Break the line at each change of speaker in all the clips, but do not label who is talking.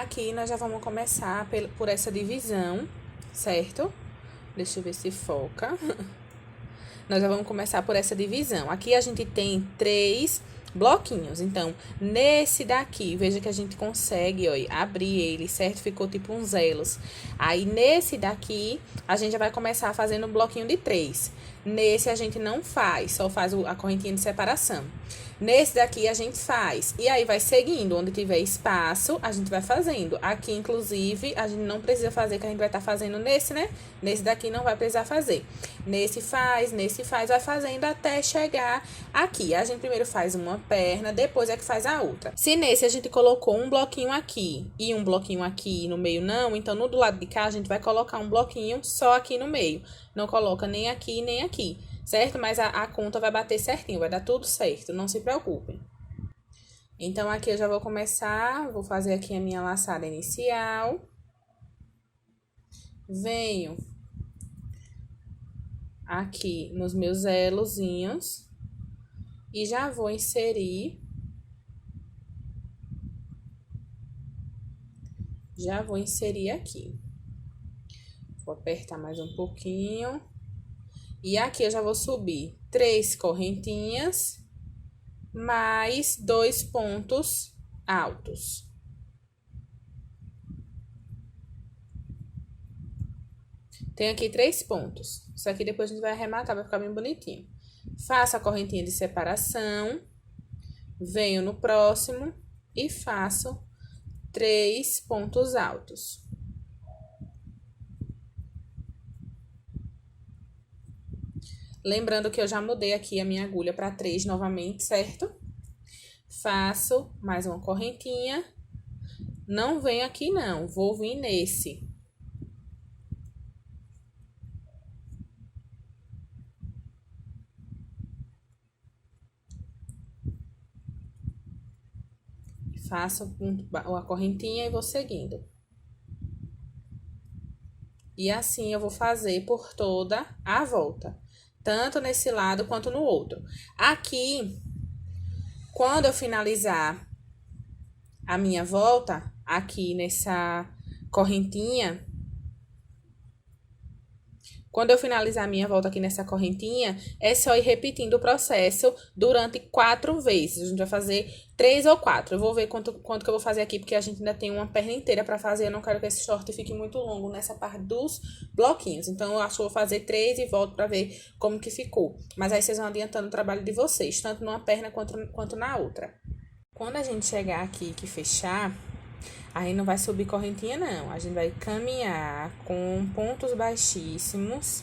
Aqui nós já vamos começar por essa divisão, certo? Deixa eu ver se foca. Nós já vamos começar por essa divisão. Aqui a gente tem 3 bloquinhos. Então, nesse daqui, veja que a gente consegue, ó, abrir ele, certo? Ficou tipo uns elos. Aí, nesse daqui, a gente já vai começar fazendo um bloquinho de 3. Nesse, a gente não faz, só faz a correntinha de separação. Nesse daqui, a gente faz. E aí, vai seguindo. Onde tiver espaço, a gente vai fazendo. Aqui, inclusive, a gente não precisa fazer, que a gente vai estar fazendo nesse, né? Nesse daqui, não vai precisar fazer. Nesse faz, vai fazendo até chegar aqui. A gente primeiro faz uma perna, depois é que faz a outra. Se nesse a gente colocou um bloquinho aqui e um bloquinho aqui no meio não, então no do lado de cá a gente vai colocar um bloquinho só aqui no meio. Não coloca nem aqui, nem aqui, certo? Mas a conta vai bater certinho, vai dar tudo certo, não se preocupem. Então, aqui eu já vou começar, vou fazer aqui a minha laçada inicial. Venho aqui nos meus elozinhos e já vou inserir. Já vou inserir aqui. Vou apertar mais um pouquinho. E aqui eu já vou subir 3 correntinhas, mais 2 pontos altos. Tem aqui 3 pontos. Isso aqui depois a gente vai arrematar, vai ficar bem bonitinho. Faço a correntinha de separação. Venho no próximo e faço 3 pontos altos. Lembrando que eu já mudei aqui a minha agulha para 3 novamente, certo? Faço mais uma correntinha. Não venho aqui não, vou vir nesse. Faço uma correntinha e vou seguindo. E assim eu vou fazer por toda a volta, tanto nesse lado quanto no outro. Aqui, quando eu finalizar a minha volta, aqui nessa correntinha, quando eu finalizar a minha volta aqui nessa correntinha, é só ir repetindo o processo durante 4 vezes. A gente vai fazer 3 ou 4. Eu vou ver quanto que eu vou fazer aqui, porque a gente ainda tem uma perna inteira pra fazer. Eu não quero que esse short fique muito longo nessa parte dos bloquinhos. Então, eu acho que eu vou fazer 3 e volto pra ver como que ficou. Mas aí, vocês vão adiantando o trabalho de vocês, tanto numa perna quanto na outra. Quando a gente chegar aqui que fechar, aí não vai subir correntinha, não. A gente vai caminhar com pontos baixíssimos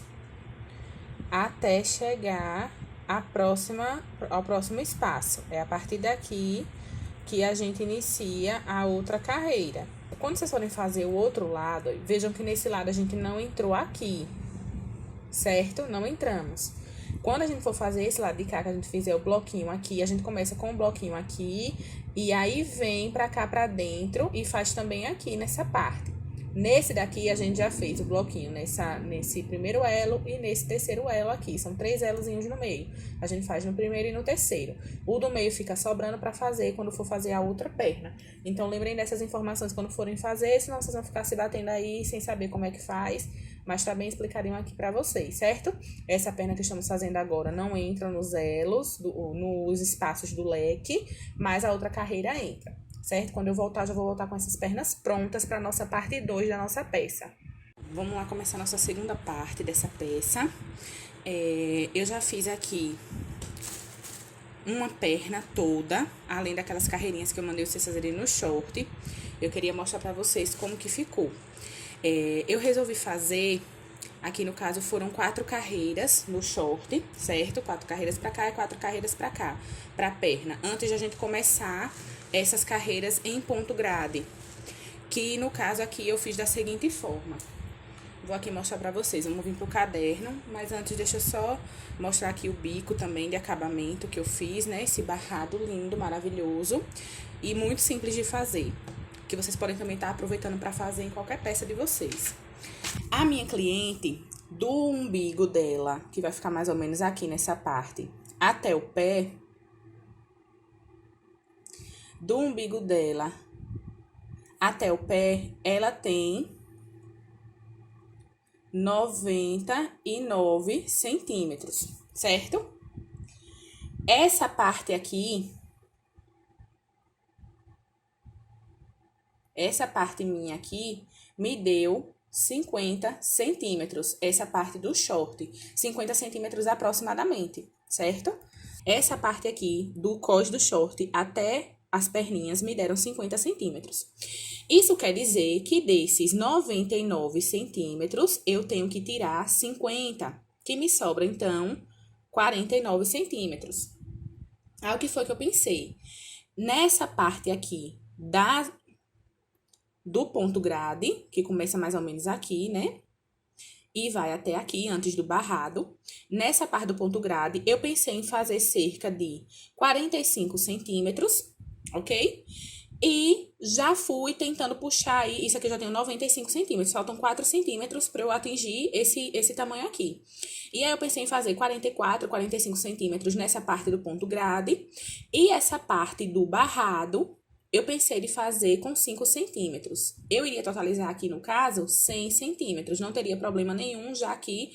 até chegar ao próximo espaço. É a partir daqui que a gente inicia a outra carreira. Quando vocês forem fazer o outro lado, vejam que nesse lado a gente não entrou aqui, certo? Não entramos. Quando a gente for fazer esse lado de cá, que a gente fizer o bloquinho aqui, a gente começa com o bloquinho aqui, e aí vem pra cá pra dentro e faz também aqui nessa parte. Nesse daqui, a gente já fez o bloquinho nesse primeiro elo e nesse terceiro elo aqui. São 3 elozinhos no meio. A gente faz no primeiro e no terceiro. O do meio fica sobrando pra fazer quando for fazer a outra perna. Então, lembrem dessas informações quando forem fazer, senão vocês vão ficar se batendo aí sem saber como é que faz. Mas tá bem explicadinho aqui pra vocês, certo? Essa perna que estamos fazendo agora não entra nos elos, nos espaços do leque, mas a outra carreira entra, certo? Quando eu voltar, já vou voltar com essas pernas prontas pra nossa parte 2 da nossa peça. Vamos lá começar a nossa segunda parte dessa peça. Eu já fiz aqui uma perna toda, além daquelas carreirinhas que eu mandei vocês fazerem no short. Eu queria mostrar pra vocês como que ficou. Eu resolvi fazer, aqui no caso foram 4 carreiras no short, certo? 4 carreiras pra cá e 4 carreiras pra cá, pra perna. Antes de a gente começar essas carreiras em ponto grade, que no caso aqui eu fiz da seguinte forma. Vou aqui mostrar pra vocês, vamos vir pro caderno, mas antes deixa eu só mostrar aqui o bico também de acabamento que eu fiz, né? Esse barrado lindo, maravilhoso e muito simples de fazer, que vocês podem também estar aproveitando para fazer em qualquer peça de vocês. A minha cliente, do umbigo dela, que vai ficar mais ou menos aqui nessa parte, até o pé, do umbigo dela até o pé, ela tem 99 centímetros, certo? Essa parte aqui, essa parte minha aqui, me deu 50 centímetros, essa parte do short, 50 centímetros aproximadamente, certo? Essa parte aqui, do cós do short até as perninhas, me deram 50 centímetros. Isso quer dizer que desses 99 centímetros, eu tenho que tirar 50, que me sobra, então, 49 centímetros. Aí, o que foi que eu pensei? Nessa parte aqui do ponto grade, que começa mais ou menos aqui, né? E vai até aqui, antes do barrado. Nessa parte do ponto grade, eu pensei em fazer cerca de 45 centímetros, ok? E já fui tentando puxar aí, isso aqui eu já tenho 95 centímetros, faltam 4 centímetros para eu atingir esse tamanho aqui. E aí eu pensei em fazer 44, 45 centímetros nessa parte do ponto grade. E essa parte do barrado, eu pensei de fazer com 5 centímetros. Eu iria totalizar aqui, no caso, 100 centímetros. Não teria problema nenhum, já que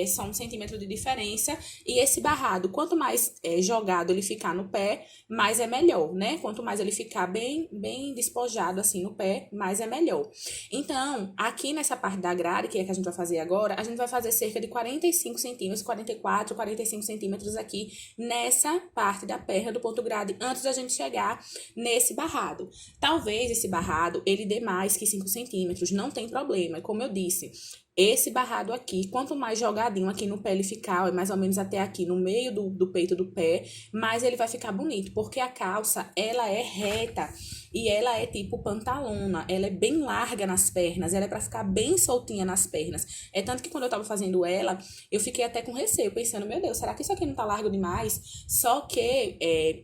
só 1 centímetro de diferença. E esse barrado, quanto mais jogado ele ficar no pé, mais é melhor, né? Quanto mais ele ficar bem despojado assim no pé, mais é melhor. Então, aqui nessa parte da grade, que é que a gente vai fazer agora, a gente vai fazer cerca de 45 centímetros, 44, 45 centímetros aqui nessa parte da perna do ponto grade, antes da gente chegar nesse barrado. Talvez esse barrado, ele dê mais que 5 centímetros, não tem problema. Como eu disse, esse barrado aqui, quanto mais jogadinho aqui no pé ele ficar, mais ou menos até aqui no meio do peito do pé, mais ele vai ficar bonito, porque a calça, ela é reta e ela é tipo pantalona, ela é bem larga nas pernas, ela é pra ficar bem soltinha nas pernas. É tanto que quando eu tava fazendo ela, eu fiquei até com receio, pensando, meu Deus, será que isso aqui não tá largo demais? Só que,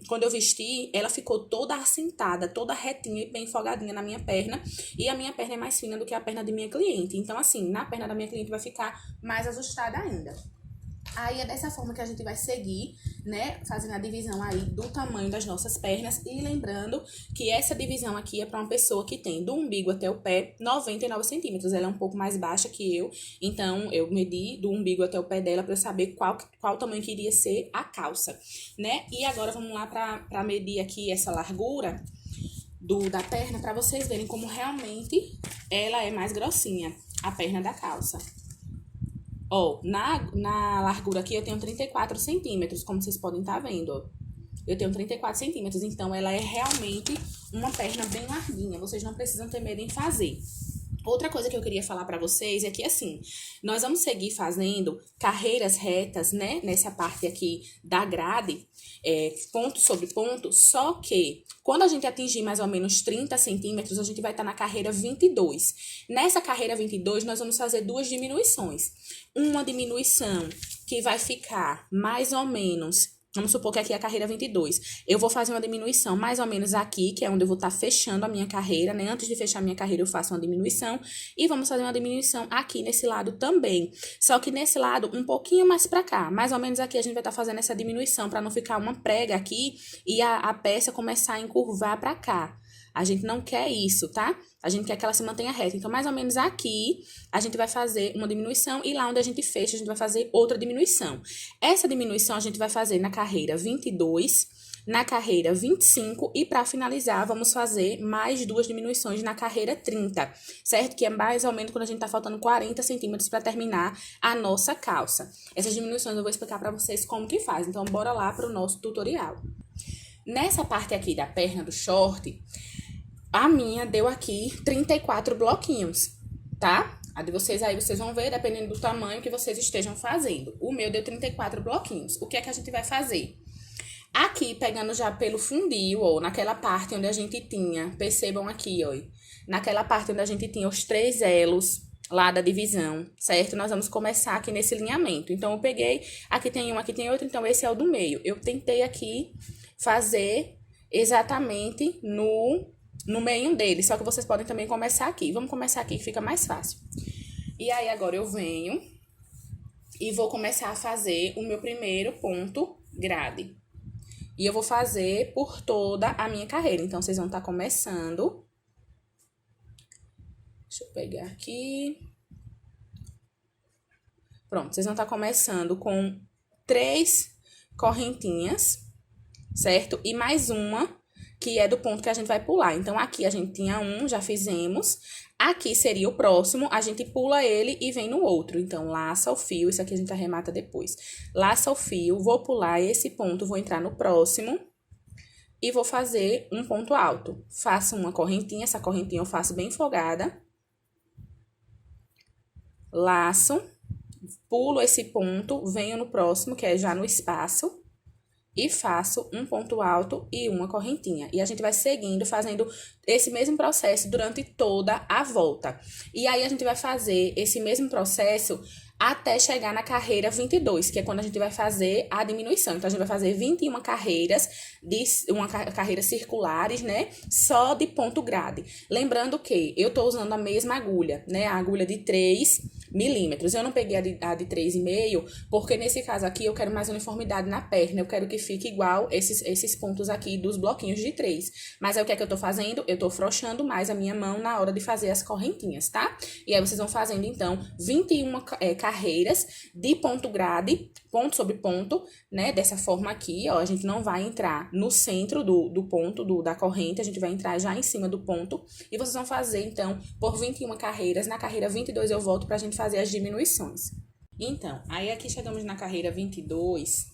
quando eu vesti, ela ficou toda assentada, toda retinha e bem folgadinha na minha perna, e a minha perna é mais fina do que a perna de minha cliente. Então, assim, na perna da minha cliente vai ficar mais ajustada ainda. Aí é dessa forma que a gente vai seguir, né, fazendo a divisão aí do tamanho das nossas pernas. E lembrando que essa divisão aqui é para uma pessoa que tem do umbigo até o pé 99 centímetros. Ela é um pouco mais baixa que eu, então eu medi do umbigo até o pé dela para eu saber qual tamanho que iria ser a calça, né? E agora vamos lá para medir aqui essa largura da perna, para vocês verem como realmente ela é mais grossinha, a perna da calça. Ó, na largura aqui eu tenho 34 centímetros, como vocês podem estar vendo, ó. Eu tenho 34 centímetros, então ela é realmente uma perna bem larguinha. Vocês não precisam ter medo em fazer. Outra coisa que eu queria falar pra vocês é que, assim, nós vamos seguir fazendo carreiras retas, né? Nessa parte aqui da grade, ponto sobre ponto, só que quando a gente atingir mais ou menos 30 centímetros, a gente vai estar na carreira 22. Nessa carreira 22, nós vamos fazer duas diminuições. Uma diminuição que vai ficar mais ou menos... Vamos supor que aqui é a carreira 22. Eu vou fazer uma diminuição mais ou menos aqui, que é onde eu vou estar fechando a minha carreira, né? Antes de fechar a minha carreira, eu faço uma diminuição. E vamos fazer uma diminuição aqui nesse lado também. Só que nesse lado, um pouquinho mais pra cá. Mais ou menos aqui a gente vai estar fazendo essa diminuição pra não ficar uma prega aqui e a peça começar a encurvar pra cá. A gente não quer isso, tá? A gente quer que ela se mantenha reta. Então, mais ou menos aqui, a gente vai fazer uma diminuição e lá onde a gente fecha, a gente vai fazer outra diminuição. Essa diminuição a gente vai fazer na carreira 22, na carreira 25 e para finalizar, vamos fazer mais duas diminuições na carreira 30, certo? Que é mais ou menos quando a gente tá faltando 40 centímetros para terminar a nossa calça. Essas diminuições eu vou explicar para vocês como que faz. Então, bora lá para o nosso tutorial. Nessa parte aqui da perna do short, a minha deu aqui 34 bloquinhos, tá? A de vocês aí, vocês vão ver, dependendo do tamanho que vocês estejam fazendo. O meu deu 34 bloquinhos. O que é que a gente vai fazer? Aqui, pegando já pelo fundinho, ó, naquela parte onde a gente tinha, percebam aqui, ó, naquela parte onde a gente tinha os 3 elos lá da divisão, certo? Nós vamos começar aqui nesse alinhamento. Então, eu peguei, aqui tem um, aqui tem outro, então esse é o do meio. Eu tentei aqui fazer exatamente no meio dele, só que vocês podem também começar aqui. Vamos começar aqui que fica mais fácil. E aí, agora eu venho e vou começar a fazer o meu primeiro ponto grade. E eu vou fazer por toda a minha carreira. Então, vocês vão estar começando Deixa eu pegar aqui. Pronto, vocês vão estar começando com 3 correntinhas, certo? E mais uma, que é do ponto que a gente vai pular. Então, aqui a gente tinha um, já fizemos. Aqui seria o próximo, a gente pula ele e vem no outro. Então, laça o fio, isso aqui a gente arremata depois. Laça o fio, vou pular esse ponto, vou entrar no próximo. E vou fazer um ponto alto. Faço uma correntinha, essa correntinha eu faço bem folgada. Laço, pulo esse ponto, venho no próximo, que é já no espaço. E faço um ponto alto e uma correntinha. E a gente vai seguindo, fazendo esse mesmo processo durante toda a volta. E aí, a gente vai fazer esse mesmo processo até chegar na carreira 22, que é quando a gente vai fazer a diminuição. Então, a gente vai fazer 21 carreiras, carreiras circulares, né? Só de ponto grade. Lembrando que eu tô usando a mesma agulha, né? A agulha de 3 milímetros. Eu não peguei a de 3,5, porque nesse caso aqui eu quero mais uniformidade na perna. Eu quero que fique igual esses pontos aqui dos bloquinhos de 3. Mas aí o que é que eu tô fazendo? Eu tô afrouxando mais a minha mão na hora de fazer as correntinhas, tá? E aí vocês vão fazendo, então, 21 carreiras de ponto grade, ponto sobre ponto, né? Dessa forma aqui, ó. A gente não vai entrar no centro do ponto da corrente, a gente vai entrar já em cima do ponto. E vocês vão fazer, então, por 21 carreiras. Na carreira 22 eu volto pra gente fazer as diminuições. Então, aí aqui chegamos na carreira 22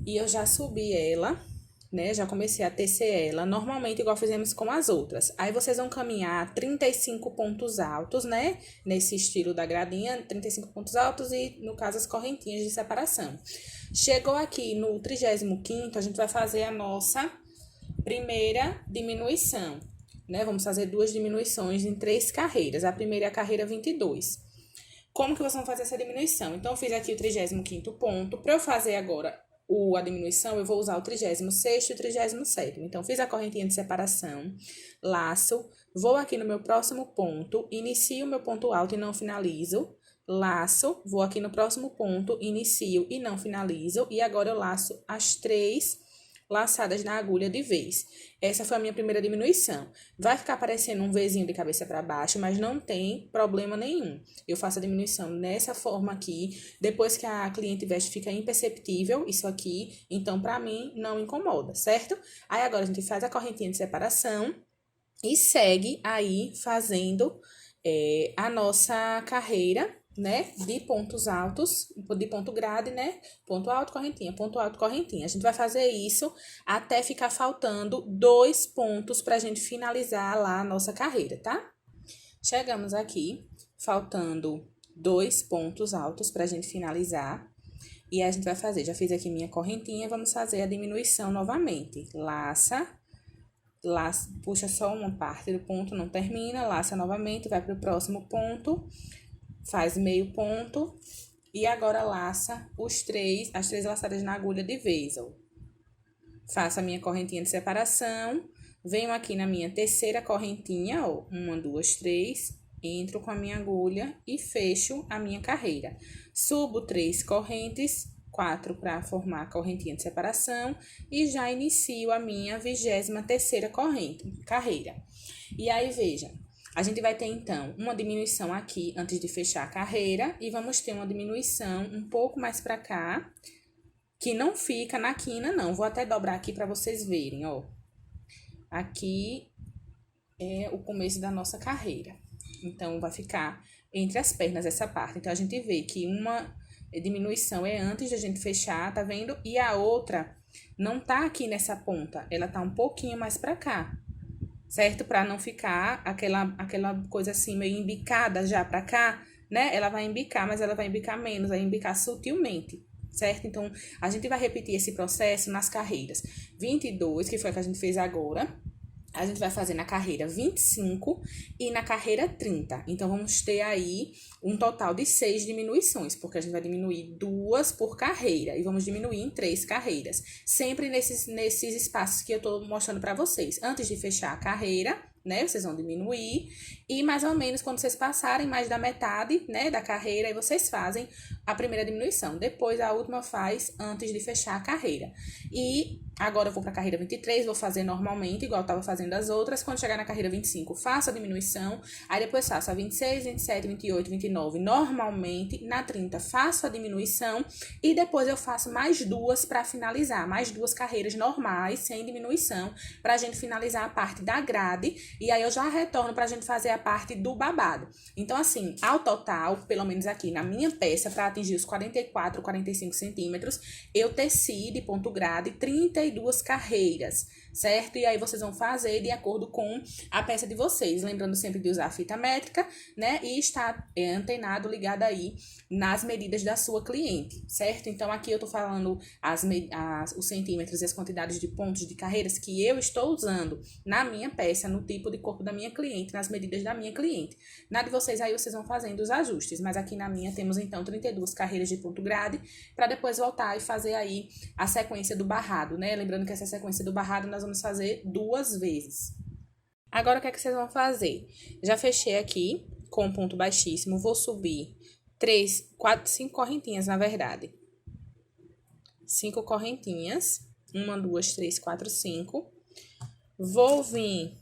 e eu já subi ela, né? Já comecei a tecer ela, normalmente igual fizemos com as outras. Aí vocês vão caminhar 35 pontos altos, né? Nesse estilo da gradinha, 35 pontos altos e, no caso, as correntinhas de separação. Chegou aqui no 35º, a gente vai fazer a nossa primeira diminuição, né? Vamos fazer 2 diminuições em 3 carreiras. A primeira é a carreira 22. Como que vocês vão fazer essa diminuição? Então, eu fiz aqui o 35º ponto. Para eu fazer agora a diminuição, eu vou usar o 36º e o 37º. Então, fiz a correntinha de separação, laço, vou aqui no meu próximo ponto, inicio o meu ponto alto e não finalizo, laço, vou aqui no próximo ponto, inicio e não finalizo, e agora eu laço as 3 laçadas na agulha de vez. Essa foi a minha primeira diminuição. Vai ficar parecendo um Vzinho de cabeça para baixo, mas não tem problema nenhum. Eu faço a diminuição dessa forma aqui. Depois que a cliente veste, fica imperceptível isso aqui. Então, para mim, não incomoda, certo? Aí, agora, a gente faz a correntinha de separação e segue aí fazendo a nossa carreira, né, de pontos altos, de ponto grade, né, ponto alto, correntinha, ponto alto, correntinha. A gente vai fazer isso até ficar faltando 2 pontos pra gente finalizar lá a nossa carreira, tá? Chegamos aqui, faltando 2 pontos altos pra gente finalizar. E a gente vai fazer, já fiz aqui minha correntinha, vamos fazer a diminuição novamente. Laça, puxa só uma parte do ponto, não termina, laça novamente, vai pro próximo ponto, faz meio ponto e agora laça as 3 laçadas na agulha de vez, ó. Faço a minha correntinha de separação, venho aqui na minha terceira correntinha, ó, 1, 2, 3, entro com a minha agulha e fecho a minha carreira. Subo 3 correntes, 4 para formar a correntinha de separação e já inicio a minha 23ª carreira. E aí, veja, a gente vai ter, então, uma diminuição aqui antes de fechar a carreira e vamos ter uma diminuição um pouco mais pra cá, que não fica na quina, não. Vou até dobrar aqui pra vocês verem, ó. Aqui é o começo da nossa carreira. Então, vai ficar entre as pernas essa parte. Então, a gente vê que uma diminuição é antes da gente fechar, tá vendo? E a outra não tá aqui nessa ponta, ela tá um pouquinho mais pra cá. Certo? Para não ficar aquela coisa assim meio embicada já para cá, né? Ela vai embicar, mas ela vai embicar menos, vai embicar sutilmente, certo? Então, a gente vai repetir esse processo nas carreiras 22, que foi a que a gente fez agora. A gente vai fazer na carreira 25 e na carreira 30. Então, vamos ter aí um total de 6 diminuições, porque a gente vai diminuir 2 por carreira e vamos diminuir em 3 carreiras. Sempre nesses espaços que eu tô mostrando para vocês. Antes de fechar a carreira, né? Vocês vão diminuir. E mais ou menos quando vocês passarem mais da metade, né, da carreira, aí vocês fazem a primeira diminuição. Depois a última faz antes de fechar a carreira. E agora eu vou para a carreira 23, vou fazer normalmente, igual eu estava fazendo as outras. Quando chegar na carreira 25, faço a diminuição. Aí depois faço a 26, 27, 28, 29, normalmente. Na 30, faço a diminuição. E depois eu faço mais duas para finalizar. Mais duas carreiras normais, sem diminuição, para a gente finalizar a parte da grade. E aí eu já retorno para a gente fazer a parte do babado. Então, assim, ao total, pelo menos aqui na minha peça, para atingir os 44, 45 centímetros, eu teci de ponto grade 32 carreiras, certo? E aí vocês vão fazer de acordo com a peça de vocês, lembrando sempre de usar a fita métrica, né? E estar antenado, ligado aí nas medidas da sua cliente, certo? Então, aqui eu tô falando os centímetros e as quantidades de pontos de carreiras que eu estou usando na minha peça, no tipo de corpo da minha cliente, nas medidas da minha cliente. Na de vocês aí, vocês vão fazendo os ajustes, mas aqui na minha temos, então, 32 carreiras de ponto grade, para depois voltar e fazer aí a sequência do barrado, né? Lembrando que essa sequência do barrado nós vamos fazer 2 vezes. Agora, o que é que vocês vão fazer? Já fechei aqui com ponto baixíssimo, vou subir 5 correntinhas, na verdade. 5 correntinhas, 1, 2, 3, 4, 5. Vou vir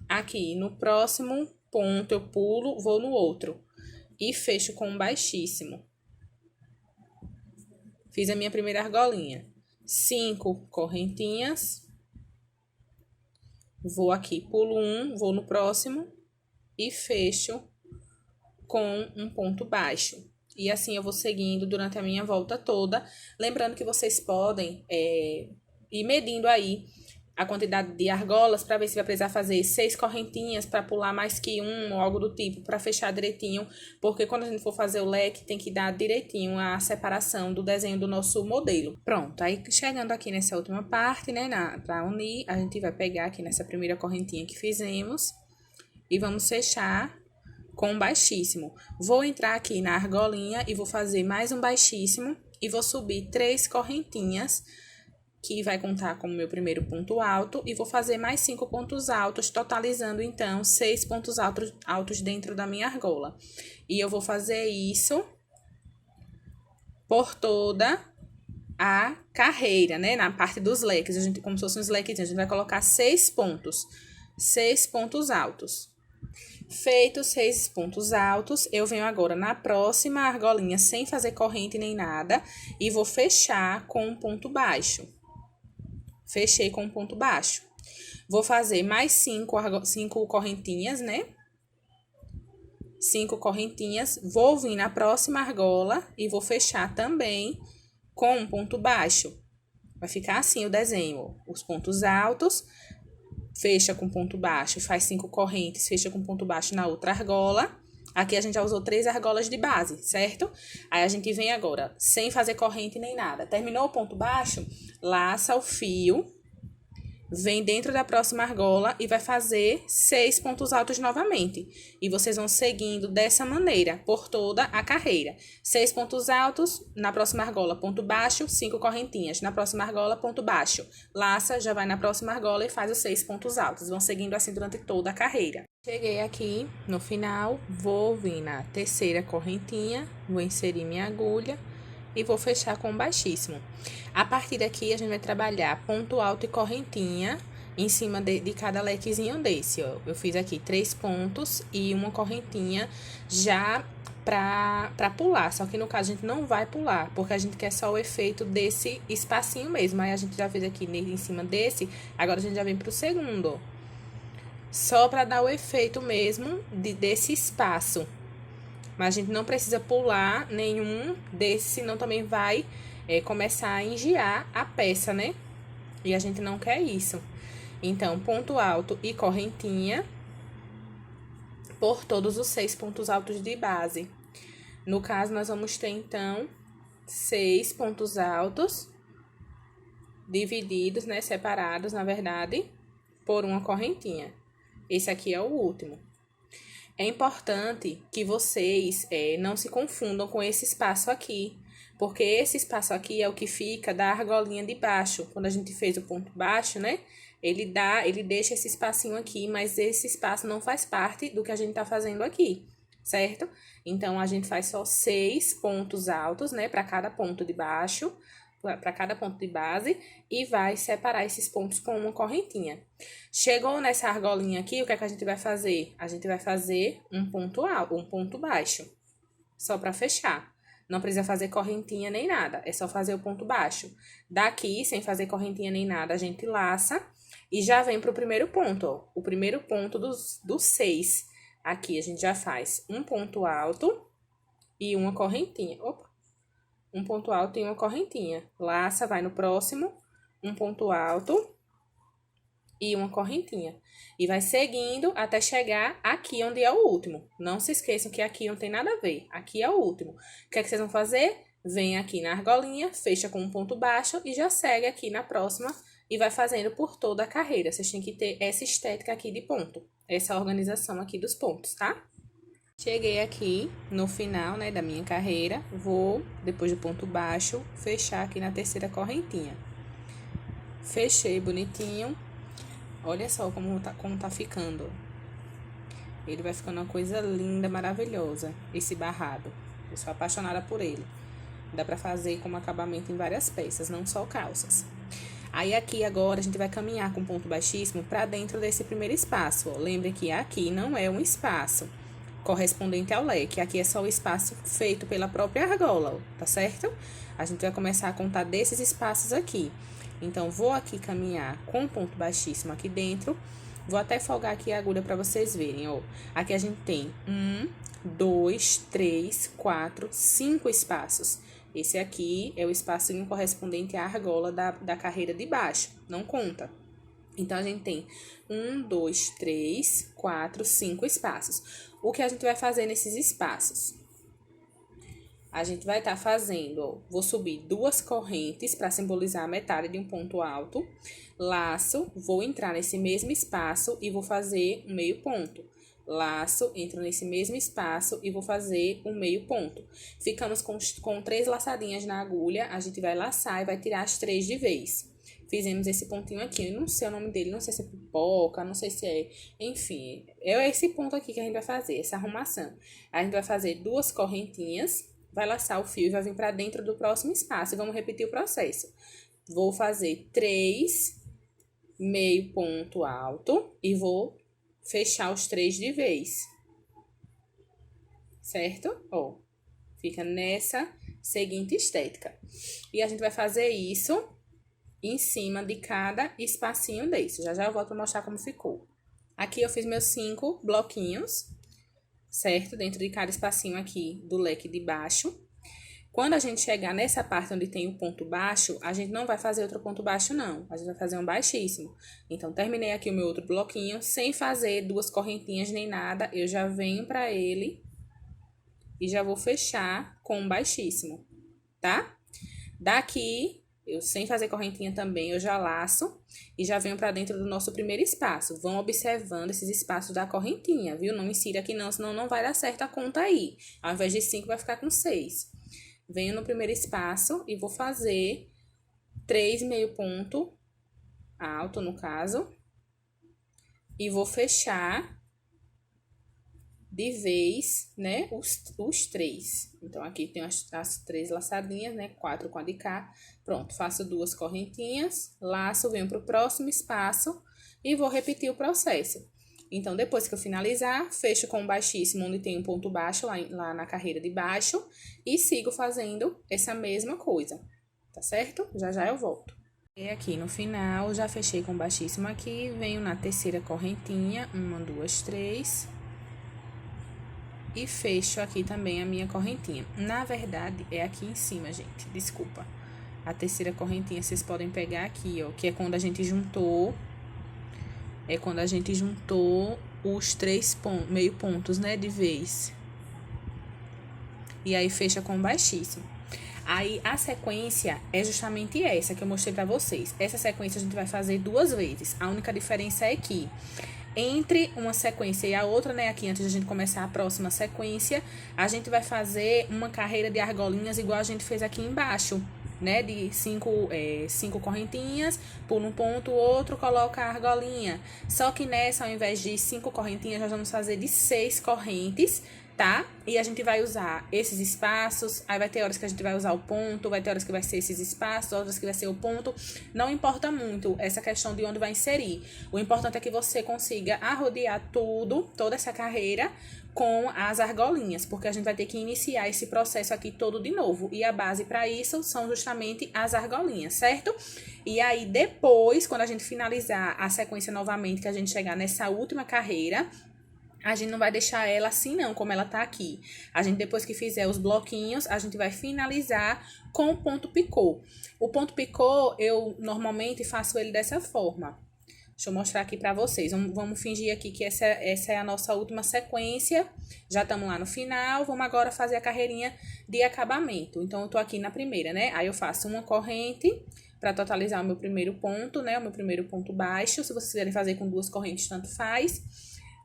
aqui no próximo ponto, eu pulo, vou no outro e fecho com um baixíssimo. Fiz a minha primeira argolinha. 5 correntinhas. Vou aqui, pulo 1, vou no próximo e fecho com um ponto baixo. E assim eu vou seguindo durante a minha volta toda. Lembrando que vocês podem ir medindo aí a quantidade de argolas para ver se vai precisar fazer 6 correntinhas para pular mais que um ou algo do tipo, para fechar direitinho, porque quando a gente for fazer o leque tem que dar direitinho a separação do desenho do nosso modelo. Pronto, aí chegando aqui nessa última parte, né, para unir, a gente vai pegar aqui nessa primeira correntinha que fizemos e vamos fechar com um baixíssimo. Vou entrar aqui na argolinha e vou fazer mais um baixíssimo e vou subir 3 correntinhas, que vai contar como meu primeiro ponto alto, e vou fazer mais 5 pontos altos, totalizando, então, 6 pontos altos dentro da minha argola. E eu vou fazer isso por toda a carreira, né? Na parte dos leques, a gente, como se fosse uns leques, a gente vai colocar 6 pontos. 6 pontos altos. Feitos 6 pontos altos, eu venho agora na próxima argolinha, sem fazer corrente nem nada, e vou fechar com um ponto baixo. Fechei com um ponto baixo. Vou fazer mais 5 correntinhas, né? 5 correntinhas. Vou vir na próxima argola e vou fechar também com um ponto baixo. Vai ficar assim o desenho. Os pontos altos, fecha com ponto baixo, faz 5 correntes, fecha com ponto baixo na outra argola. Aqui a gente já usou 3 argolas de base, certo? Aí a gente vem agora, sem fazer corrente nem nada. Terminou o ponto baixo, laça o fio, vem dentro da próxima argola e vai fazer 6 pontos altos novamente. E vocês vão seguindo dessa maneira, por toda a carreira. 6 pontos altos, na próxima argola, ponto baixo, 5 correntinhas. Na próxima argola, ponto baixo. Laça, já vai na próxima argola e faz os 6 pontos altos. Vão seguindo assim durante toda a carreira. Cheguei aqui no final, vou vir na terceira correntinha, vou inserir minha agulha e vou fechar com baixíssimo. A partir daqui, a gente vai trabalhar ponto alto e correntinha em cima de cada lequezinho desse, ó. Eu fiz aqui 3 pontos e uma correntinha já pra pular. Só que no caso, a gente não vai pular, porque a gente quer só o efeito desse espacinho mesmo. Aí, a gente já fez aqui em cima desse, agora a gente já vem pro segundo, ó. Só para dar o efeito mesmo desse espaço. Mas a gente não precisa pular nenhum desses, senão também vai começar a engiar a peça, né? E a gente não quer isso. Então, ponto alto e correntinha por todos os 6 pontos altos de base. No caso, nós vamos ter, então, 6 pontos altos divididos, né? Separados, na verdade, por uma correntinha. Esse aqui é o último. É importante que vocês não se confundam com esse espaço aqui, porque esse espaço aqui é o que fica da argolinha de baixo. Quando a gente fez o ponto baixo, né? ele deixa esse espacinho aqui, mas esse espaço não faz parte do que a gente tá fazendo aqui, certo? Então, a gente faz só 6 pontos altos, né, para cada ponto de baixo, para cada ponto de base, e vai separar esses pontos com uma correntinha. Chegou nessa argolinha aqui, o que é que a gente vai fazer? A gente vai fazer um ponto alto, um ponto baixo, só para fechar. Não precisa fazer correntinha nem nada, é só fazer o ponto baixo. Daqui, sem fazer correntinha nem nada, a gente laça e já vem pro primeiro ponto, ó. O primeiro ponto dos 6. Aqui a gente já faz um ponto alto e uma correntinha. Opa! Um ponto alto e uma correntinha. Laça, vai no próximo, um ponto alto e uma correntinha. E vai seguindo até chegar aqui onde é o último. Não se esqueçam que aqui não tem nada a ver. Aqui é o último. O que é que vocês vão fazer? Vem aqui na argolinha, fecha com um ponto baixo e já segue aqui na próxima e vai fazendo por toda a carreira. Vocês têm que ter essa estética aqui de ponto. Essa organização aqui dos pontos, tá? Cheguei aqui no final, né, da minha carreira. Vou, depois do ponto baixo, fechar aqui na terceira correntinha. Fechei bonitinho. Olha só como tá ficando. Ele vai ficando uma coisa linda, maravilhosa, esse barrado. Eu sou apaixonada por ele. Dá pra fazer como acabamento em várias peças, não só calças. Aí, aqui agora, a gente vai caminhar com ponto baixíssimo pra dentro desse primeiro espaço, ó. Lembrem que aqui não é um espaço correspondente ao leque. Aqui é só o espaço feito pela própria argola, ó, tá certo? A gente vai começar a contar desses espaços aqui. Então, vou aqui caminhar com ponto baixíssimo aqui dentro. Vou até folgar aqui a agulha pra vocês verem, ó. Aqui a gente tem 1, 2, 3, 4, 5 espaços. Esse aqui é o espacinho correspondente à argola da carreira de baixo, não conta. Então, a gente tem 1, 2, 3, 4, 5 espaços. O que a gente vai fazer nesses espaços? A gente vai estar fazendo, ó, vou subir 2 correntes para simbolizar a metade de um ponto alto. Laço, vou entrar nesse mesmo espaço e vou fazer um meio ponto. Laço, entro nesse mesmo espaço e vou fazer um meio ponto. Ficamos com 3 laçadinhas na agulha, a gente vai laçar e vai tirar as 3 de vez. Fizemos esse pontinho aqui, eu não sei o nome dele, não sei se é pipoca, não sei se é... Enfim, é esse ponto aqui que a gente vai fazer, essa arrumação. A gente vai fazer 2 correntinhas, vai laçar o fio e vai vir pra dentro do próximo espaço. E vamos repetir o processo. Vou fazer 3 meio ponto alto e vou fechar os 3 de vez. Certo? Ó, fica nessa seguinte estética. E a gente vai fazer isso em cima de cada espacinho desse. Já eu volto pra mostrar como ficou. Aqui eu fiz meus 5 bloquinhos, certo? Dentro de cada espacinho aqui do leque de baixo. Quando a gente chegar nessa parte onde tem o ponto baixo, a gente não vai fazer outro ponto baixo, não. A gente vai fazer um baixíssimo. Então, terminei aqui o meu outro bloquinho, sem fazer 2 correntinhas nem nada. Eu já venho pra ele e já vou fechar com um baixíssimo, tá? Daqui... Eu, sem fazer correntinha também, eu já laço e já venho pra dentro do nosso primeiro espaço. Vão observando esses espaços da correntinha, viu? Não insira aqui não, senão não vai dar certo a conta aí. Ao invés de 5, vai ficar com 6. Venho no primeiro espaço e vou fazer 3 meio ponto alto, no caso. E vou fechar de vez, né, os 3. Então, aqui tem as 3 laçadinhas, né, 4 com a de cá. Pronto, faço 2 correntinhas, laço, venho pro próximo espaço e vou repetir o processo. Então, depois que eu finalizar, fecho com o baixíssimo, onde tem um ponto baixo, lá na carreira de baixo, e sigo fazendo essa mesma coisa, tá certo? Já eu volto. E aqui no final, já fechei com o baixíssimo aqui, venho na terceira correntinha, 1, 2, 3... E fecho aqui também a minha correntinha. Na verdade, é aqui em cima, gente. Desculpa. A terceira correntinha, vocês podem pegar aqui, ó. Que é quando a gente juntou... É quando a gente juntou os 3 meio pontos, né? De vez. E aí, fecha com baixíssimo. Aí, a sequência é justamente essa que eu mostrei pra vocês. Essa sequência a gente vai fazer 2 vezes. A única diferença é que... Entre uma sequência e a outra, né, aqui antes de a gente começar a próxima sequência, a gente vai fazer uma carreira de argolinhas igual a gente fez aqui embaixo, né, de cinco correntinhas, pula um ponto, outro, coloca a argolinha. Só que nessa, ao invés de 5 correntinhas, nós vamos fazer de 6 correntes, tá? E a gente vai usar esses espaços, aí vai ter horas que a gente vai usar o ponto, vai ter horas que vai ser esses espaços, outras que vai ser o ponto. Não importa muito essa questão de onde vai inserir. O importante é que você consiga arrodear tudo, toda essa carreira, com as argolinhas, porque a gente vai ter que iniciar esse processo aqui todo de novo. E a base para isso são justamente as argolinhas, certo? E aí, depois, quando a gente finalizar a sequência novamente, que a gente chegar nessa última carreira, a gente não vai deixar ela assim não, como ela tá aqui. A gente, depois que fizer os bloquinhos, a gente vai finalizar com o ponto picô. O ponto picô, eu normalmente faço ele dessa forma. Deixa eu mostrar aqui pra vocês. Vamos fingir aqui que essa é a nossa última sequência. Já estamos lá no final. Vamos agora fazer a carreirinha de acabamento. Então, eu tô aqui na primeira, né? Aí, eu faço uma corrente para totalizar o meu primeiro ponto, né? O meu primeiro ponto baixo. Se vocês quiserem fazer com 2 correntes, tanto faz.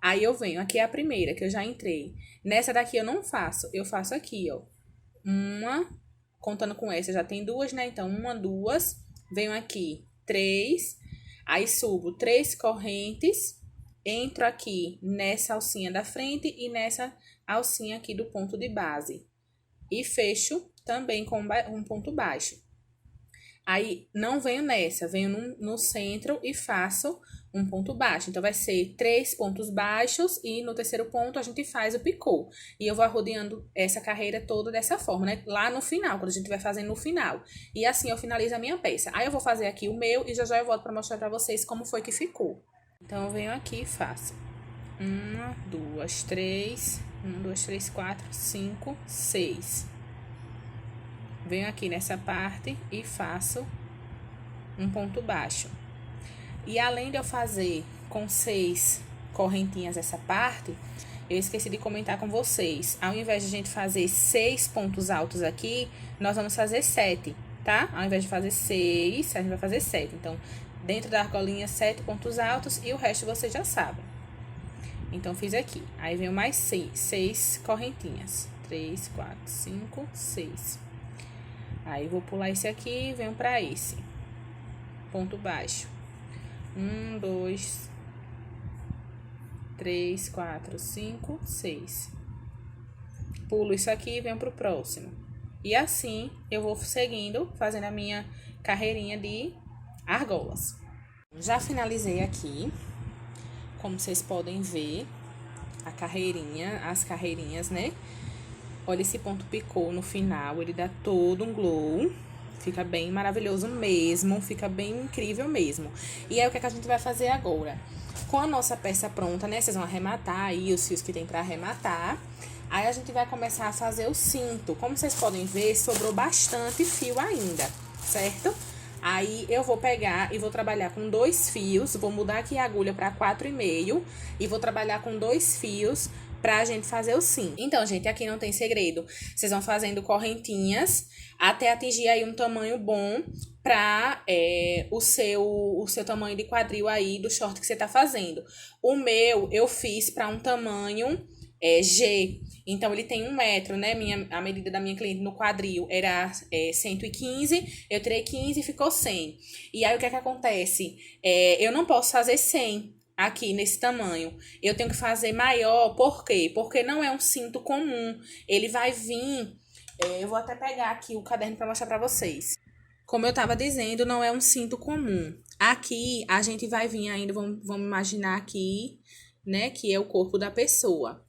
Aí, eu venho. Aqui é a primeira, que eu já entrei. Nessa daqui, eu não faço. Eu faço aqui, ó. Uma. Contando com essa, já tem 2, né? Então, 1, 2. Venho aqui, 3. Aí, subo 3 correntes, entro aqui nessa alcinha da frente e nessa alcinha aqui do ponto de base. E fecho também com um ponto baixo. Aí, não venho nessa, venho no centro e faço um ponto baixo. Então, vai ser 3 pontos baixos e no terceiro ponto a gente faz o picô. E eu vou arrodeando essa carreira toda dessa forma, né? Lá no final, quando a gente vai fazendo no final. E assim eu finalizo a minha peça. Aí eu vou fazer aqui o meu e já já eu volto pra mostrar pra vocês como foi que ficou. Então, eu venho aqui e faço 1, 2, 3, 1, 2, 3, 4, 5, 6. Venho aqui nessa parte e faço um ponto baixo. E além de eu fazer com 6 correntinhas essa parte, eu esqueci de comentar com vocês. Ao invés de a gente fazer 6 pontos altos aqui, nós vamos fazer 7, tá? Ao invés de fazer 6, a gente vai fazer 7. Então, dentro da argolinha, 7 pontos altos e o resto vocês já sabem. Então, fiz aqui. Aí, venho mais 6 correntinhas. 3, 4, 5, 6. Aí, vou pular esse aqui e venho pra esse. Ponto baixo. 1, 2, 3, 4, 5, 6. Pulo isso aqui e venho pro próximo. E assim, eu vou seguindo, fazendo a minha carreirinha de argolas. Já finalizei aqui. Como vocês podem ver, a carreirinha, as carreirinhas, né? Olha esse ponto picô no final, ele dá todo um glow. Fica bem maravilhoso mesmo, fica bem incrível mesmo. E aí, o que é que a gente vai fazer agora? Com a nossa peça pronta, né? Vocês vão arrematar aí os fios que tem pra arrematar. Aí, a gente vai começar a fazer o cinto. Como vocês podem ver, sobrou bastante fio ainda, certo? Aí, eu vou pegar e vou trabalhar com 2 fios. Vou mudar aqui a agulha pra 4,5 e vou trabalhar com 2 fios pra gente fazer o cinto. Então, gente, aqui não tem segredo. Vocês vão fazendo correntinhas até atingir aí um tamanho bom pra o seu tamanho de quadril aí do short que você tá fazendo. O meu, eu fiz pra um tamanho G. Então, ele tem 1 metro, né? A medida da minha cliente no quadril era 115. Eu tirei 15 e ficou 100. E aí, o que é que acontece? Eu não posso fazer 100 aqui nesse tamanho. Eu tenho que fazer maior, por quê? Porque não é um cinto comum. Ele vai vir... eu vou até pegar aqui o caderno para mostrar para vocês. Como eu tava dizendo, não é um cinto comum. Aqui, a gente vai vir ainda, vamos imaginar aqui, né, que é o corpo da pessoa.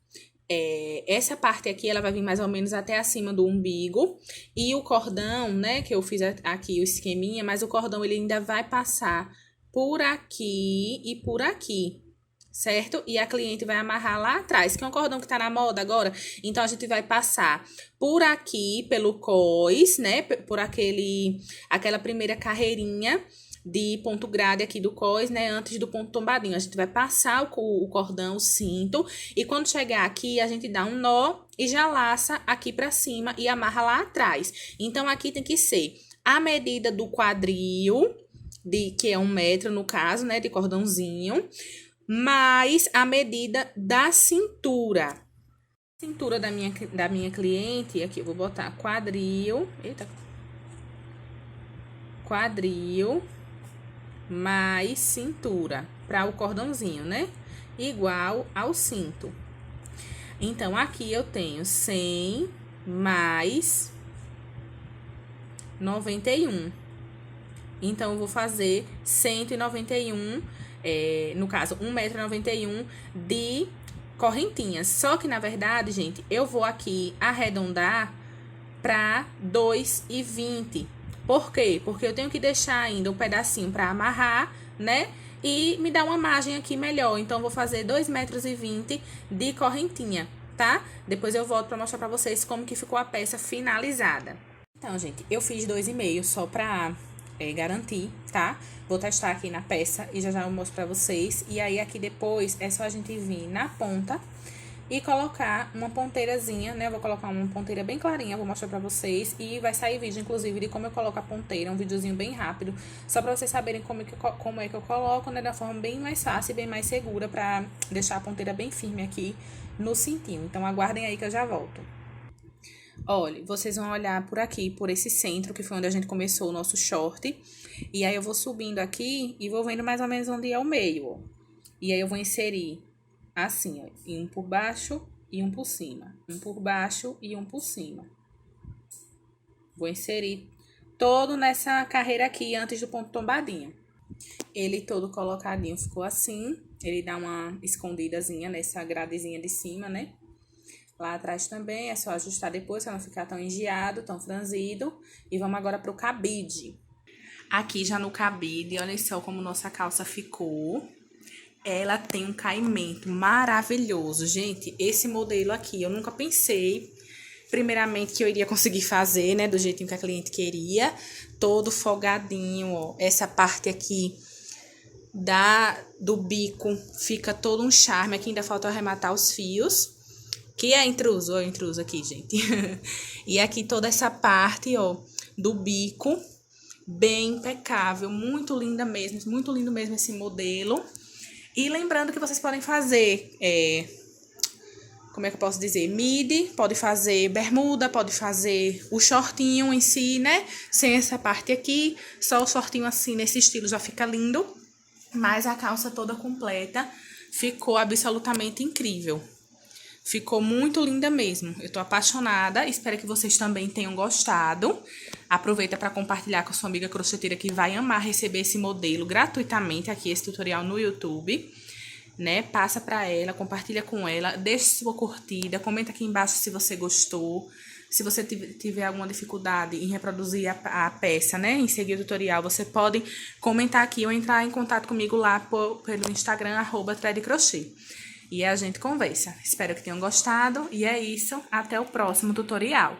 Essa parte aqui, ela vai vir mais ou menos até acima do umbigo. E o cordão, né, que eu fiz aqui o esqueminha, mas o cordão, ele ainda vai passar por aqui e por aqui, certo? E a cliente vai amarrar lá atrás, que é um cordão que tá na moda agora. Então, a gente vai passar por aqui, pelo cós, né? Por aquela primeira carreirinha de ponto grade aqui do cós, né? Antes do ponto tombadinho. A gente vai passar o cordão, o cinto. E quando chegar aqui, a gente dá um nó e já laça aqui pra cima e amarra lá atrás. Então, aqui tem que ser a medida do quadril, que é 1 metro no caso, né? De cordãozinho. Mais a medida da cintura. Cintura da minha cliente, aqui eu vou botar quadril. Eita. quadril mais cintura, para o cordãozinho, né? Igual ao cinto. Então, aqui eu tenho 100 mais 91. Então, eu vou fazer 191, no caso, 1,91 m de correntinhas. Só que, na verdade, gente, eu vou aqui arredondar para 2,20. Por quê? Porque eu tenho que deixar ainda um pedacinho para amarrar, né? E me dá uma margem aqui melhor. Então, eu vou fazer 2,20 m de correntinha, tá? Depois eu volto para mostrar para vocês como que ficou a peça finalizada. Então, gente, eu fiz 2,5 só pra garantir, tá? Vou testar aqui na peça e já eu mostro pra vocês. E aí, aqui depois, é só a gente vir na ponta e colocar uma ponteirazinha, né? Eu vou colocar uma ponteira bem clarinha, vou mostrar pra vocês. E vai sair vídeo, inclusive, de como eu coloco a ponteira, um videozinho bem rápido. Só pra vocês saberem como é que eu coloco, né? Da forma bem mais fácil e bem mais segura pra deixar a ponteira bem firme aqui no cintinho. Então, aguardem aí que eu já volto. Olha, vocês vão olhar por aqui, por esse centro, que foi onde a gente começou o nosso short. E aí, eu vou subindo aqui e vou vendo mais ou menos onde é o meio, ó. E aí, eu vou inserir assim, ó, e um por baixo e um por cima. Um por baixo e um por cima. Vou inserir todo nessa carreira aqui, antes do ponto tombadinho. Ele todo colocadinho ficou assim. Ele dá uma escondidazinha nessa gradezinha de cima, né? Lá atrás também, é só ajustar depois, pra não ficar tão engeado, tão franzido. E vamos agora pro cabide. Aqui já no cabide, olha só como nossa calça ficou. Ela tem um caimento maravilhoso. Gente, esse modelo aqui, eu nunca pensei, primeiramente, que eu iria conseguir fazer, né, do jeitinho que a cliente queria. Todo folgadinho, ó. Essa parte aqui do bico fica todo um charme. Aqui ainda falta arrematar os fios. Que é intruso, ó, intruso aqui, gente. E aqui toda essa parte, ó, do bico, bem impecável, muito linda mesmo, muito lindo mesmo esse modelo. E lembrando que vocês podem fazer, como é que eu posso dizer, midi, pode fazer bermuda, pode fazer o shortinho em si, né? Sem essa parte aqui, só o shortinho assim, nesse estilo já fica lindo. Mas a calça toda completa ficou absolutamente incrível. Ficou muito linda mesmo. Eu tô apaixonada. Espero que vocês também tenham gostado. Aproveita para compartilhar com a sua amiga crocheteira que vai amar receber esse modelo gratuitamente aqui, esse tutorial no YouTube, né? Passa para ela, compartilha com ela, deixe sua curtida, comenta aqui embaixo se você gostou. Se você tiver alguma dificuldade em reproduzir a peça, né? Em seguir o tutorial, você pode comentar aqui ou entrar em contato comigo lá pelo Instagram, @threadcrochê. E a gente conversa. Espero que tenham gostado. E é isso. Até o próximo tutorial.